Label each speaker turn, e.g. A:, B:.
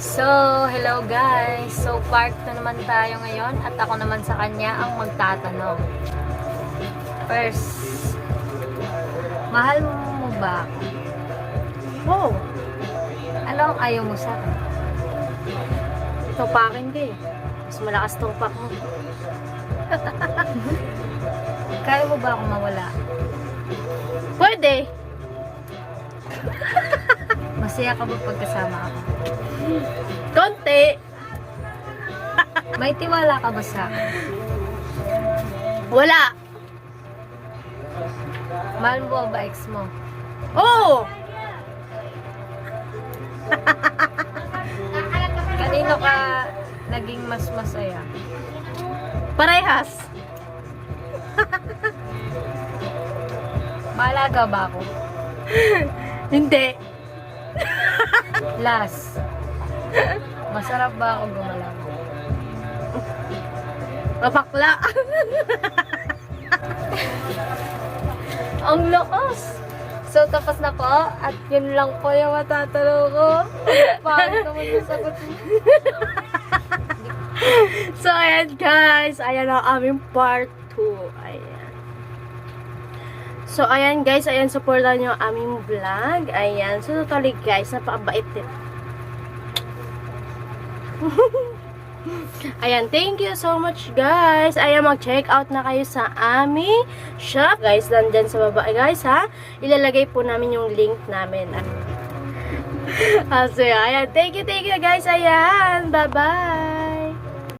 A: So, hello guys. So, part 2 naman tayo ngayon at ako naman sa kanya ang magtatanong. First, mahal mo ba ako?
B: Oh,
A: Ano ang ayaw mo sa akin?
B: tupakin ka eh. Mas malakas tupak mo.
A: Kaya mo ba akong mawala?
B: Pwede.
A: Masaya ka ba pagkasama ako?
B: Konti.
A: May tiwala ka ba sa akin?
B: Wala.
A: Mahal mo ba ex mo?
B: Oh,
A: Kanino ka naging mas masaya?
B: parehas.
A: Maalaga ba ako?
B: Hindi.
A: Last, masarap ba ako gumalaw?
B: Mapakla.
A: Ang lakas! So, tapos na po. At yun lang po yung matatanong ko. Paano naman yung sagot mo?
B: So, ayan guys. Ayan ang aming part 2. Ayan. So, ayan guys. Ayan, supportan nyo ang aming vlog. Ayan. So, totally guys. Napakabait din. Ayan, thank you so much guys. Ayan, mag-check out na kayo sa aming shop. Guys, nandyan sa baba guys ha. Ilalagay po namin yung link namin. So, ayan, thank you guys. Ayan, bye-bye.